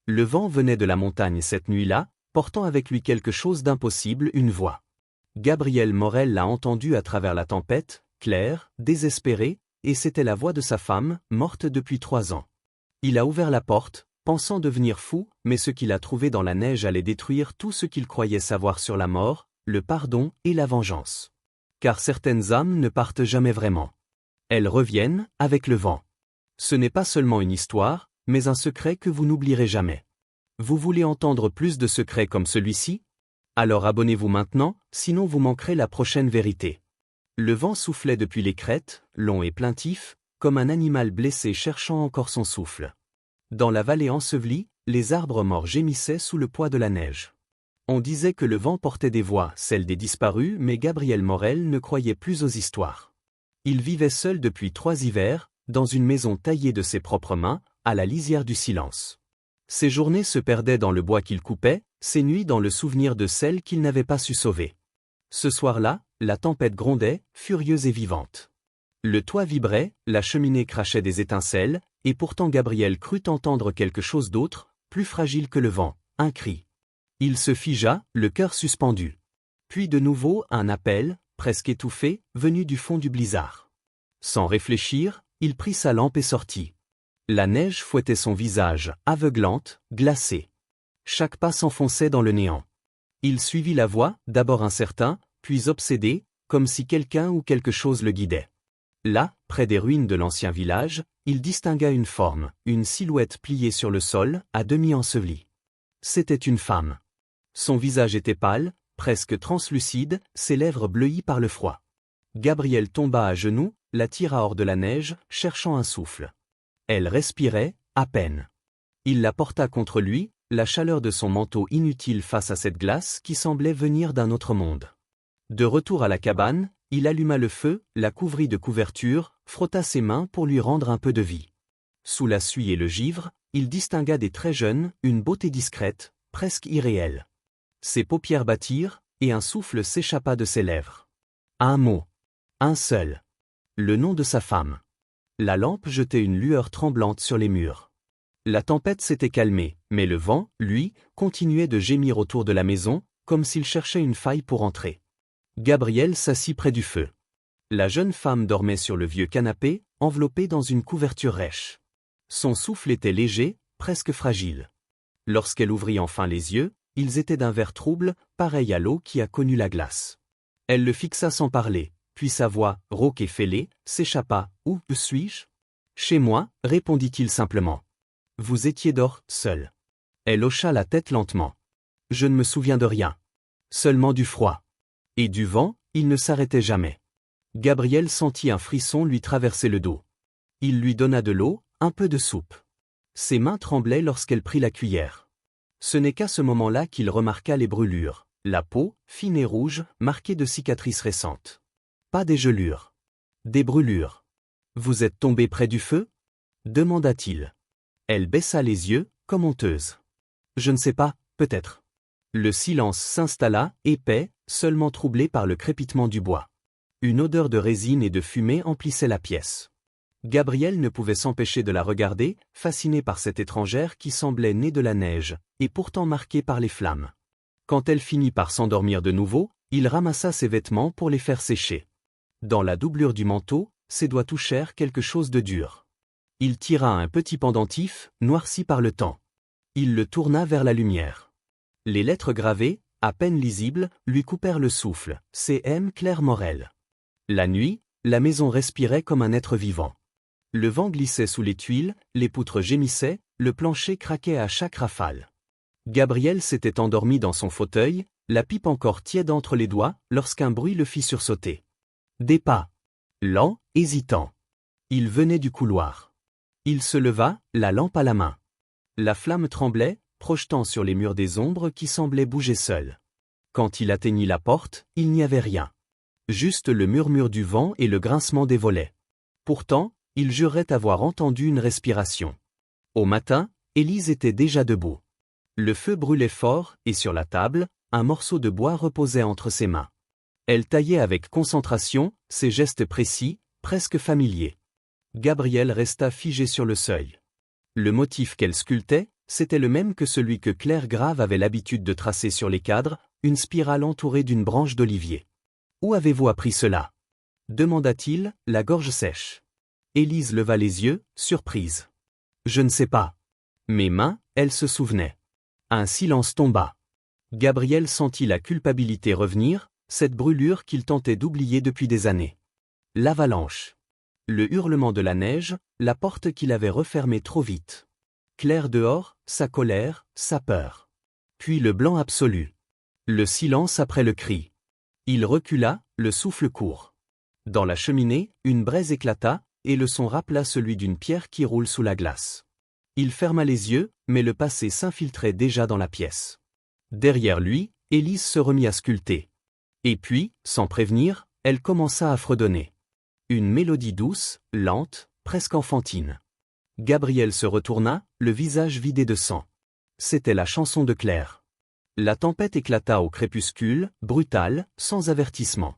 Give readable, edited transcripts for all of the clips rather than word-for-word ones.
Le vent venait de la montagne cette nuit-là, portant avec lui quelque chose d'impossible, une voix. Gabriel Morel l'a entendue à travers la tempête, claire, désespérée, et c'était la voix de sa femme, morte depuis 3 ans. Il a ouvert la porte, pensant devenir fou, mais ce qu'il a trouvé dans la neige allait détruire tout ce qu'il croyait savoir sur la mort, le pardon et la vengeance. Car certaines âmes ne partent jamais vraiment. Elles reviennent, avec le vent. Ce n'est pas seulement une histoire, mais un secret que vous n'oublierez jamais. Vous voulez entendre plus de secrets comme celui-ci? Alors abonnez-vous maintenant, sinon vous manquerez la prochaine vérité. Le vent soufflait depuis les crêtes, long et plaintif, comme un animal blessé cherchant encore son souffle. Dans la vallée ensevelie, les arbres morts gémissaient sous le poids de la neige. On disait que le vent portait des voix, celles des disparus, mais Gabriel Morel ne croyait plus aux histoires. Il vivait seul depuis 3 hivers, dans une maison taillée de ses propres mains, à la lisière du silence. Ses journées se perdaient dans le bois qu'il coupait, ses nuits dans le souvenir de celles qu'il n'avait pas su sauver. Ce soir-là, la tempête grondait, furieuse et vivante. Le toit vibrait, la cheminée crachait des étincelles, et pourtant Gabriel crut entendre quelque chose d'autre, plus fragile que le vent, un cri. Il se figea, le cœur suspendu. Puis de nouveau un appel, presque étouffé, venu du fond du blizzard. Sans réfléchir, il prit sa lampe et sortit. La neige fouettait son visage, aveuglante, glacée. Chaque pas s'enfonçait dans le néant. Il suivit la voie, d'abord incertain, puis obsédé, comme si quelqu'un ou quelque chose le guidait. Là, près des ruines de l'ancien village, il distingua une forme, une silhouette pliée sur le sol, à demi ensevelie. C'était une femme. Son visage était pâle, presque translucide, ses lèvres bleuies par le froid. Gabriel tomba à genoux, la tira hors de la neige, cherchant un souffle. Elle respirait, à peine. Il la porta contre lui, la chaleur de son manteau inutile face à cette glace qui semblait venir d'un autre monde. De retour à la cabane, il alluma le feu, la couvrit de couverture, frotta ses mains pour lui rendre un peu de vie. Sous la suie et le givre, il distingua des traits jeunes, une beauté discrète, presque irréelle. Ses paupières battirent, et un souffle s'échappa de ses lèvres. Un mot. Un seul. Le nom de sa femme. La lampe jetait une lueur tremblante sur les murs. La tempête s'était calmée, mais le vent, lui, continuait de gémir autour de la maison, comme s'il cherchait une faille pour entrer. Gabriel s'assit près du feu. La jeune femme dormait sur le vieux canapé, enveloppée dans une couverture rêche. Son souffle était léger, presque fragile. Lorsqu'elle ouvrit enfin les yeux, ils étaient d'un vert trouble, pareil à l'eau qui a connu la glace. Elle le fixa sans parler, puis sa voix, rauque et fêlée, s'échappa. « Où suis-je » ? « Chez moi » répondit-il simplement. « Vous étiez dehors, seul. » Elle hocha la tête lentement. « Je ne me souviens de rien. Seulement du froid. » Et du vent, il ne s'arrêtait jamais. Gabriel sentit un frisson lui traverser le dos. Il lui donna de l'eau, un peu de soupe. Ses mains tremblaient lorsqu'elle prit la cuillère. Ce n'est qu'à ce moment-là qu'il remarqua les brûlures, la peau, fine et rouge, marquée de cicatrices récentes. Pas des gelures. Des brûlures. « Vous êtes tombé près du feu » demanda-t-il. Elle baissa les yeux, comme honteuse. « Je ne sais pas, peut-être. » Le silence s'installa, épais, seulement troublé par le crépitement du bois. Une odeur de résine et de fumée emplissait la pièce. Gabriel ne pouvait s'empêcher de la regarder, fasciné par cette étrangère qui semblait née de la neige, et pourtant marquée par les flammes. Quand elle finit par s'endormir de nouveau, il ramassa ses vêtements pour les faire sécher. Dans la doublure du manteau, ses doigts touchèrent quelque chose de dur. Il tira un petit pendentif, noirci par le temps. Il le tourna vers la lumière. Les lettres gravées, à peine lisibles, lui coupèrent le souffle. C.M. Claire Morel. La nuit, la maison respirait comme un être vivant. Le vent glissait sous les tuiles, les poutres gémissaient, le plancher craquait à chaque rafale. Gabriel s'était endormi dans son fauteuil, la pipe encore tiède entre les doigts, lorsqu'un bruit le fit sursauter. Des pas. Lents, hésitants. Il venait du couloir. Il se leva, la lampe à la main. La flamme tremblait, projetant sur les murs des ombres qui semblaient bouger seules. Quand il atteignit la porte, il n'y avait rien. Juste le murmure du vent et le grincement des volets. Pourtant, il jurait avoir entendu une respiration. Au matin, Élise était déjà debout. Le feu brûlait fort, et sur la table, un morceau de bois reposait entre ses mains. Elle taillait avec concentration, ses gestes précis, presque familiers. Gabriel resta figé sur le seuil. Le motif qu'elle sculptait, C'était le même que celui que Claire Grave avait l'habitude de tracer sur les cadres, une spirale entourée d'une branche d'olivier. « Où avez-vous appris cela » demanda-t-il, la gorge sèche. Élise leva les yeux, surprise. « Je ne sais pas. » Mes mains, elle se souvenait. Un silence tomba. Gabriel sentit la culpabilité revenir, cette brûlure qu'il tentait d'oublier depuis des années. L'avalanche. Le hurlement de la neige, la porte qu'il avait refermée trop vite. Claire dehors, sa colère, sa peur. Puis le blanc absolu. Le silence après le cri. Il recula, le souffle court. Dans la cheminée, une braise éclata, et le son rappela celui d'une pierre qui roule sous la glace. Il ferma les yeux, mais le passé s'infiltrait déjà dans la pièce. Derrière lui, Élise se remit à sculpter. Et puis, sans prévenir, elle commença à fredonner. Une mélodie douce, lente, presque enfantine. Gabriel se retourna, le visage vidé de sang. C'était la chanson de Claire. La tempête éclata au crépuscule, brutale, sans avertissement.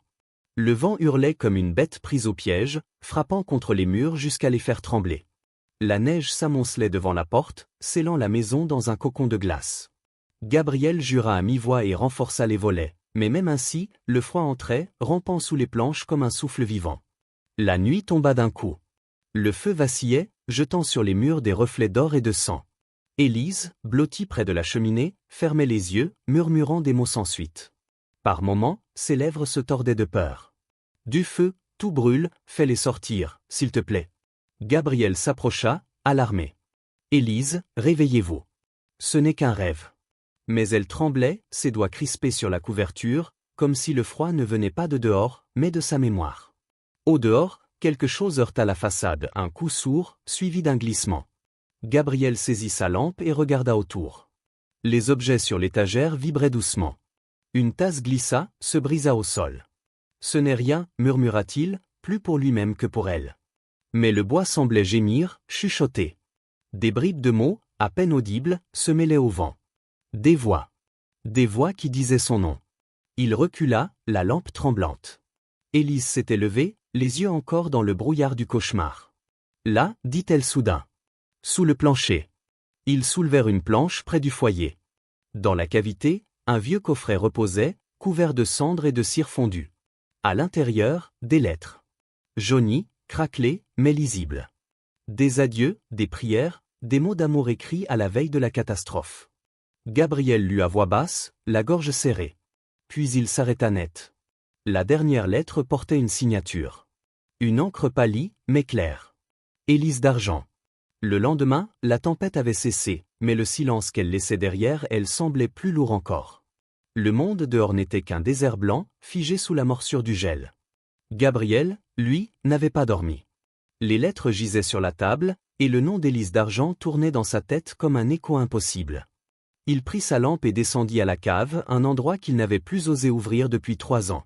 Le vent hurlait comme une bête prise au piège, frappant contre les murs jusqu'à les faire trembler. La neige s'amoncelait devant la porte, scellant la maison dans un cocon de glace. Gabriel jura à mi-voix et renforça les volets, mais même ainsi, le froid entrait, rampant sous les planches comme un souffle vivant. La nuit tomba d'un coup. Le feu vacillait, jetant sur les murs des reflets d'or et de sang. Élise, blottie près de la cheminée, fermait les yeux, murmurant des mots sans suite. Par moments, ses lèvres se tordaient de peur. « Du feu, tout brûle, fais-les sortir, s'il te plaît. » Gabriel s'approcha, alarmé. « Élise, réveillez-vous. Ce n'est qu'un rêve. » Mais elle tremblait, ses doigts crispés sur la couverture, comme si le froid ne venait pas de dehors, mais de sa mémoire. Au dehors, quelque chose heurta la façade, un coup sourd, suivi d'un glissement. Gabriel saisit sa lampe et regarda autour. Les objets sur l'étagère vibraient doucement. Une tasse glissa, se brisa au sol. « Ce n'est rien, » murmura-t-il, plus pour lui-même que pour elle. Mais le bois semblait gémir, chuchoter. Des bribes de mots, à peine audibles, se mêlaient au vent. Des voix. Des voix qui disaient son nom. Il recula, la lampe tremblante. Élise s'était levée, les yeux encore dans le brouillard du cauchemar. Là, dit-elle soudain. Sous le plancher. Ils soulevèrent une planche près du foyer. Dans la cavité, un vieux coffret reposait, couvert de cendres et de cire fondue. À l'intérieur, des lettres. Jaunies, craquelées, mais lisibles. Des adieux, des prières, des mots d'amour écrits à la veille de la catastrophe. Gabriel lut à voix basse, la gorge serrée. Puis il s'arrêta net. La dernière lettre portait une signature. Une encre pâlie, mais claire. Élise d'argent. Le lendemain, la tempête avait cessé, mais le silence qu'elle laissait derrière elle semblait plus lourd encore. Le monde dehors n'était qu'un désert blanc, figé sous la morsure du gel. Gabriel, lui, n'avait pas dormi. Les lettres gisaient sur la table, et le nom d'Élise d'argent tournait dans sa tête comme un écho impossible. Il prit sa lampe et descendit à la cave, un endroit qu'il n'avait plus osé ouvrir depuis 3 ans.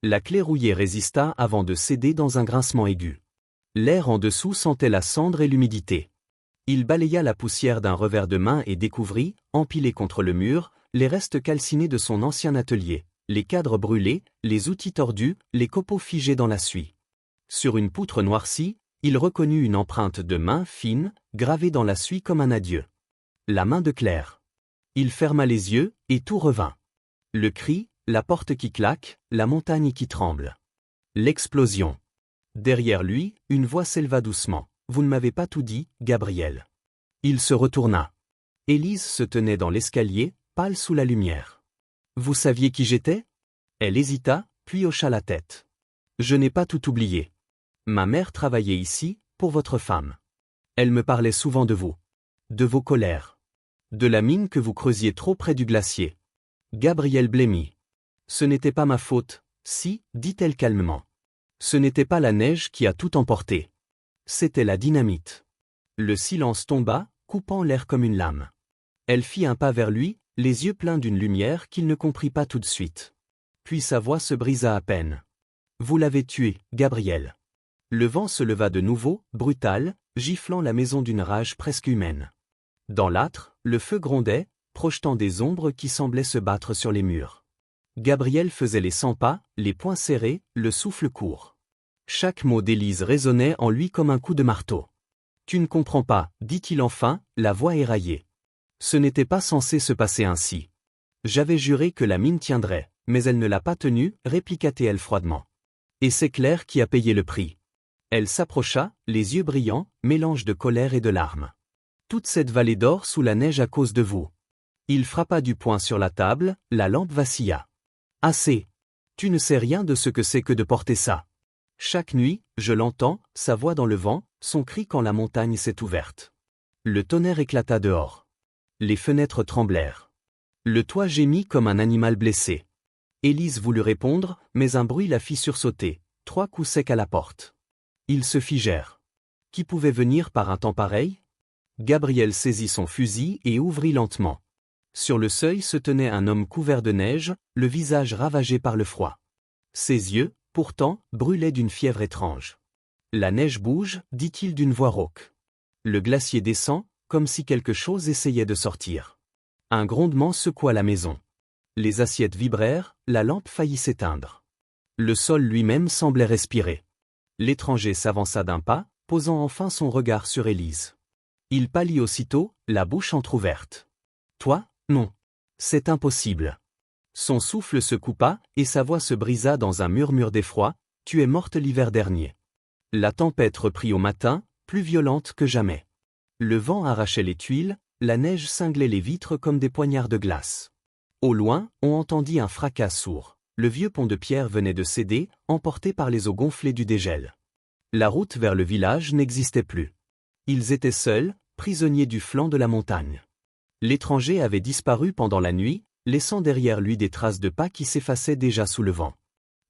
La clé rouillée résista avant de céder dans un grincement aigu. L'air en dessous sentait la cendre et l'humidité. Il balaya la poussière d'un revers de main et découvrit, empilés contre le mur, les restes calcinés de son ancien atelier, les cadres brûlés, les outils tordus, les copeaux figés dans la suie. Sur une poutre noircie, il reconnut une empreinte de main fine, gravée dans la suie comme un adieu. La main de Claire. Il ferma les yeux, et tout revint. Le cri, la porte qui claque, la montagne qui tremble. L'explosion. Derrière lui, une voix s'éleva doucement. « Vous ne m'avez pas tout dit, Gabriel. » Il se retourna. Élise se tenait dans l'escalier, pâle sous la lumière. « Vous saviez qui j'étais » Elle hésita, puis hocha la tête. « Je n'ai pas tout oublié. Ma mère travaillait ici, pour votre femme. Elle me parlait souvent de vous. De vos colères. De la mine que vous creusiez trop près du glacier. » Gabriel blêmit. « Ce n'était pas ma faute, si, dit-elle calmement. Ce n'était pas la neige qui a tout emporté. C'était la dynamite. » Le silence tomba, coupant l'air comme une lame. Elle fit un pas vers lui, les yeux pleins d'une lumière qu'il ne comprit pas tout de suite. Puis sa voix se brisa à peine. « Vous l'avez tué, Gabriel. » Le vent se leva de nouveau, brutal, giflant la maison d'une rage presque humaine. Dans l'âtre, le feu grondait, projetant des ombres qui semblaient se battre sur les murs. Gabriel faisait les 100 pas, les poings serrés, le souffle court. Chaque mot d'Élise résonnait en lui comme un coup de marteau. « Tu ne comprends pas, dit-il enfin, la voix éraillée. Ce n'était pas censé se passer ainsi. J'avais juré que la mine tiendrait, mais elle ne l'a pas tenue, répliqua-t-elle froidement. Et c'est Claire qui a payé le prix. Elle s'approcha, les yeux brillants, mélange de colère et de larmes. Toute cette vallée d'or sous la neige à cause de vous. Il frappa du poing sur la table, la lampe vacilla. Assez. Tu ne sais rien de ce que c'est que de porter ça. Chaque nuit, je l'entends, sa voix dans le vent, son cri quand la montagne s'est ouverte. Le tonnerre éclata dehors. Les fenêtres tremblèrent. Le toit gémit comme un animal blessé. Élise voulut répondre, mais un bruit la fit sursauter, 3 coups secs à la porte. Ils se figèrent. Qui pouvait venir par un temps pareil? Gabriel saisit son fusil et ouvrit lentement. Sur le seuil se tenait un homme couvert de neige, le visage ravagé par le froid. Ses yeux, pourtant, brûlaient d'une fièvre étrange. La neige bouge, dit-il d'une voix rauque. Le glacier descend, comme si quelque chose essayait de sortir. Un grondement secoua la maison. Les assiettes vibrèrent, la lampe faillit s'éteindre. Le sol lui-même semblait respirer. L'étranger s'avança d'un pas, posant enfin son regard sur Élise. Il pâlit aussitôt, la bouche entr'ouverte. « Toi, non. C'est impossible. » Son souffle se coupa, et sa voix se brisa dans un murmure d'effroi, « Tu es morte l'hiver dernier. » La tempête reprit au matin, plus violente que jamais. Le vent arrachait les tuiles, la neige cinglait les vitres comme des poignards de glace. Au loin, on entendit un fracas sourd. Le vieux pont de pierre venait de céder, emporté par les eaux gonflées du dégel. La route vers le village n'existait plus. Ils étaient seuls, prisonniers du flanc de la montagne. L'étranger avait disparu pendant la nuit, laissant derrière lui des traces de pas qui s'effaçaient déjà sous le vent.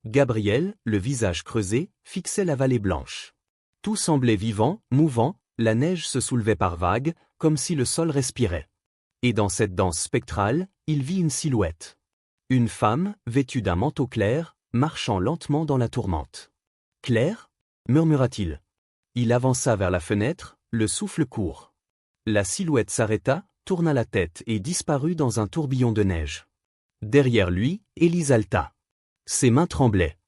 Gabriel, le visage creusé, fixait la vallée blanche. Tout semblait vivant, mouvant, la neige se soulevait par vagues, comme si le sol respirait. Et dans cette danse spectrale, il vit une silhouette. Une femme, vêtue d'un manteau clair, marchant lentement dans la tourmente. « Claire » murmura-t-il. Il avança vers la fenêtre, le souffle court. La silhouette s'arrêta, tourna la tête et disparut dans un tourbillon de neige. Derrière lui, Élise halta. Ses mains tremblaient.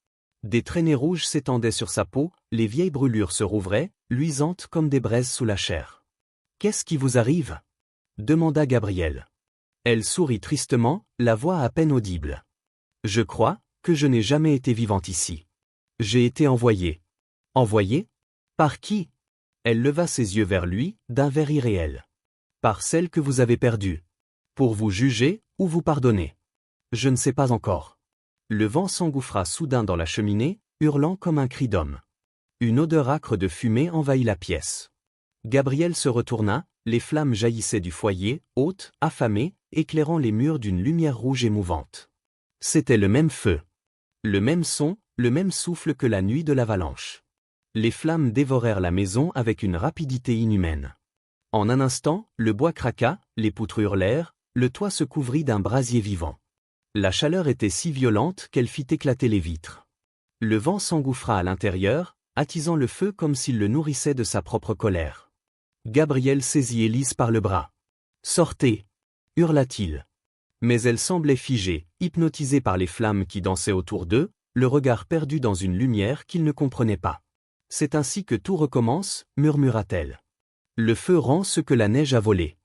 Des traînées rouges s'étendaient sur sa peau, les vieilles brûlures se rouvraient, luisantes comme des braises sous la chair. « Qu'est-ce qui vous arrive » demanda Gabriel. Elle sourit tristement, la voix à peine audible. « Je crois que je n'ai jamais été vivante ici. J'ai été envoyée. » « Envoyée ? Par qui ?» Elle leva ses yeux vers lui, d'un vert irréel. « Par celle que vous avez perdue. Pour vous juger, ou vous pardonner. Je ne sais pas encore. » Le vent s'engouffra soudain dans la cheminée, hurlant comme un cri d'homme. Une odeur âcre de fumée envahit la pièce. Gabriel se retourna, les flammes jaillissaient du foyer, hautes, affamées, éclairant les murs d'une lumière rouge émouvante. C'était le même feu. Le même son, le même souffle que la nuit de l'avalanche. Les flammes dévorèrent la maison avec une rapidité inhumaine. En un instant, le bois craqua, les poutres hurlèrent, le toit se couvrit d'un brasier vivant. La chaleur était si violente qu'elle fit éclater les vitres. Le vent s'engouffra à l'intérieur, attisant le feu comme s'il le nourrissait de sa propre colère. Gabriel saisit Élise par le bras. « Sortez » hurla-t-il. Mais elle semblait figée, hypnotisée par les flammes qui dansaient autour d'eux, le regard perdu dans une lumière qu'il ne comprenait pas. « C'est ainsi que tout recommence » murmura-t-elle. « Le feu rend ce que la neige a volé. »«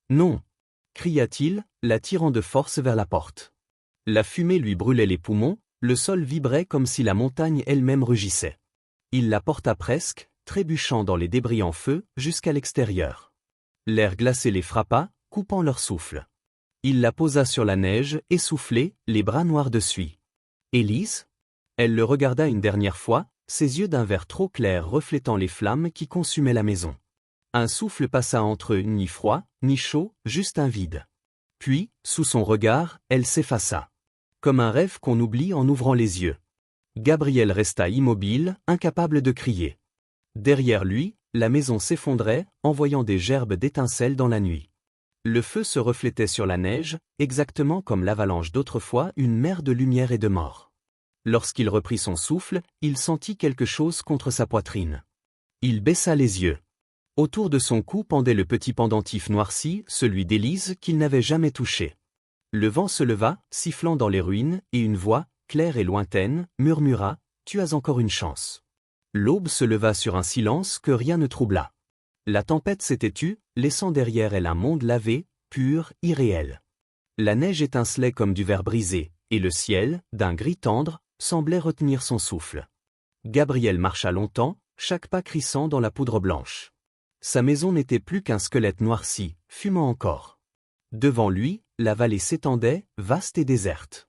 Non » cria-t-il, la tirant de force vers la porte. La fumée lui brûlait les poumons, le sol vibrait comme si la montagne elle-même rugissait. Il la porta presque, trébuchant dans les débris en feu, jusqu'à l'extérieur. L'air glacé les frappa, coupant leur souffle. Il la posa sur la neige, essoufflée, les bras noirs de suie. « Élise » Elle le regarda une dernière fois, ses yeux d'un vert trop clair reflétant les flammes qui consumaient la maison. Un souffle passa entre eux, ni froid, ni chaud, juste un vide. Puis, sous son regard, elle s'effaça. Comme un rêve qu'on oublie en ouvrant les yeux. Gabriel resta immobile, incapable de crier. Derrière lui, la maison s'effondrait, envoyant des gerbes d'étincelles dans la nuit. Le feu se reflétait sur la neige, exactement comme l'avalanche d'autrefois, une mer de lumière et de mort. Lorsqu'il reprit son souffle, il sentit quelque chose contre sa poitrine. Il baissa les yeux. Autour de son cou pendait le petit pendentif noirci, celui d'Élise qu'il n'avait jamais touché. Le vent se leva, sifflant dans les ruines, et une voix, claire et lointaine, murmura « Tu as encore une chance ». L'aube se leva sur un silence que rien ne troubla. La tempête s'était tue, laissant derrière elle un monde lavé, pur, irréel. La neige étincelait comme du verre brisé, et le ciel, d'un gris tendre, semblait retenir son souffle. Gabriel marcha longtemps, chaque pas crissant dans la poudre blanche. Sa maison n'était plus qu'un squelette noirci, fumant encore. Devant lui, la vallée s'étendait, vaste et déserte.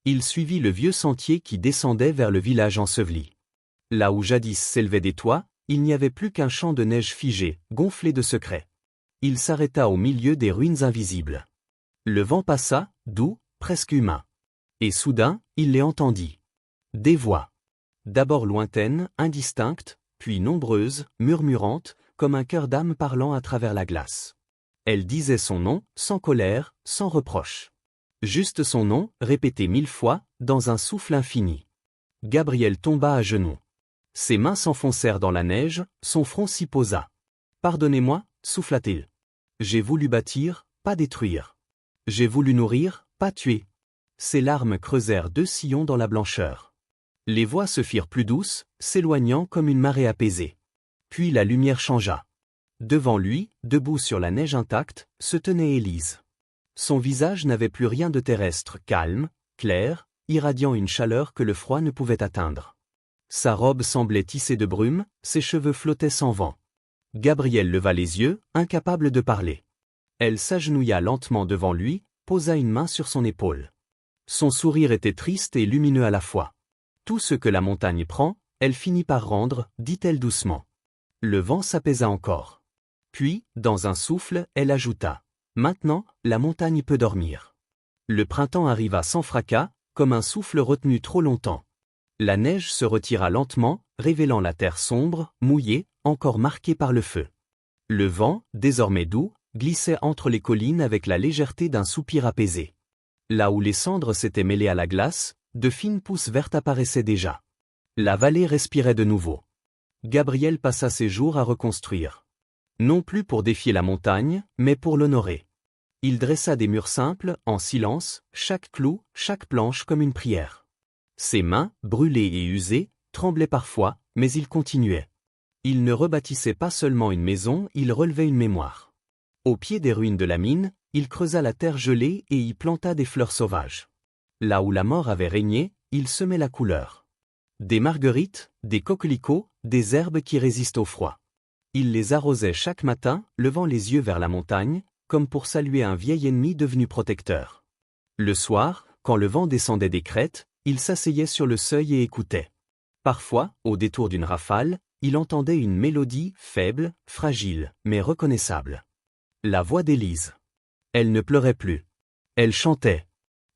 Il suivit le vieux sentier qui descendait vers le village enseveli. Là où jadis s'élevaient des toits, il n'y avait plus qu'un champ de neige figé, gonflé de secrets. Il s'arrêta au milieu des ruines invisibles. Le vent passa, doux, presque humain. Et soudain, il les entendit. Des voix. D'abord lointaines, indistinctes, puis nombreuses, murmurantes, comme un cœur d'âme parlant à travers la glace. Elles disaient son nom, sans colère, sans reproche. Juste son nom, répété 1000 fois, dans un souffle infini. Gabriel tomba à genoux. Ses mains s'enfoncèrent dans la neige, son front s'y posa. « Pardonnez-moi » souffla-t-il. « J'ai voulu bâtir, pas détruire. J'ai voulu nourrir, pas tuer. » Ses larmes creusèrent 2 sillons dans la blancheur. Les voix se firent plus douces, s'éloignant comme une marée apaisée. Puis la lumière changea. Devant lui, debout sur la neige intacte, se tenait Élise. Son visage n'avait plus rien de terrestre, calme, clair, irradiant une chaleur que le froid ne pouvait atteindre. Sa robe semblait tissée de brume, ses cheveux flottaient sans vent. Gabriel leva les yeux, incapable de parler. Elle s'agenouilla lentement devant lui, posa une main sur son épaule. Son sourire était triste et lumineux à la fois. Tout ce que la montagne prend, elle finit par rendre, dit-elle doucement. Le vent s'apaisa encore. Puis, dans un souffle, elle ajouta. Maintenant, la montagne peut dormir. Le printemps arriva sans fracas, comme un souffle retenu trop longtemps. La neige se retira lentement, révélant la terre sombre, mouillée, encore marquée par le feu. Le vent, désormais doux, glissait entre les collines avec la légèreté d'un soupir apaisé. Là où les cendres s'étaient mêlées à la glace, de fines pousses vertes apparaissaient déjà. La vallée respirait de nouveau. Gabriel passa ses jours à reconstruire. Non plus pour défier la montagne, mais pour l'honorer. Il dressa des murs simples, en silence, chaque clou, chaque planche comme une prière. Ses mains, brûlées et usées, tremblaient parfois, mais il continuait. Il ne rebâtissait pas seulement une maison, il relevait une mémoire. Au pied des ruines de la mine, il creusa la terre gelée et y planta des fleurs sauvages. Là où la mort avait régné, il semait la couleur. Des marguerites, des coquelicots, des herbes qui résistent au froid. Il les arrosait chaque matin, levant les yeux vers la montagne, comme pour saluer un vieil ennemi devenu protecteur. Le soir, quand le vent descendait des crêtes, il s'asseyait sur le seuil et écoutait. Parfois, au détour d'une rafale, il entendait une mélodie, faible, fragile, mais reconnaissable. La voix d'Élise. Elle ne pleurait plus. Elle chantait.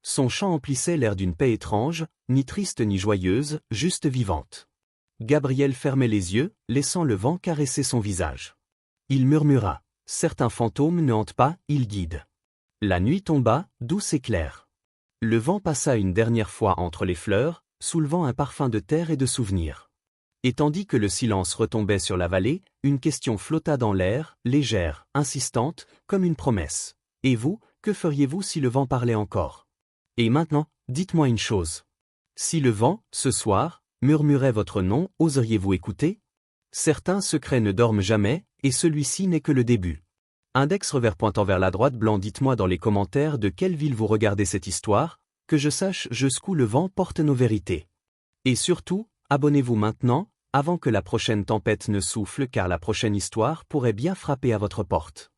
Son chant emplissait l'air d'une paix étrange, ni triste ni joyeuse, juste vivante. Gabriel fermait les yeux, laissant le vent caresser son visage. Il murmura. Certains fantômes ne hantent pas, ils guident. La nuit tomba, douce et claire. Le vent passa une dernière fois entre les fleurs, soulevant un parfum de terre et de souvenirs. Et tandis que le silence retombait sur la vallée, une question flotta dans l'air, légère, insistante, comme une promesse. Et vous, que feriez-vous si le vent parlait encore? Et maintenant, dites-moi une chose. Si le vent, ce soir, murmurait votre nom, oseriez-vous écouter? Certains secrets ne dorment jamais, et celui-ci n'est que le début. Index revers pointant vers la droite blanc. Dites-moi dans les commentaires de quelle ville vous regardez cette histoire, que je sache jusqu'où le vent porte nos vérités. Et surtout, abonnez-vous maintenant, avant que la prochaine tempête ne souffle car la prochaine histoire pourrait bien frapper à votre porte.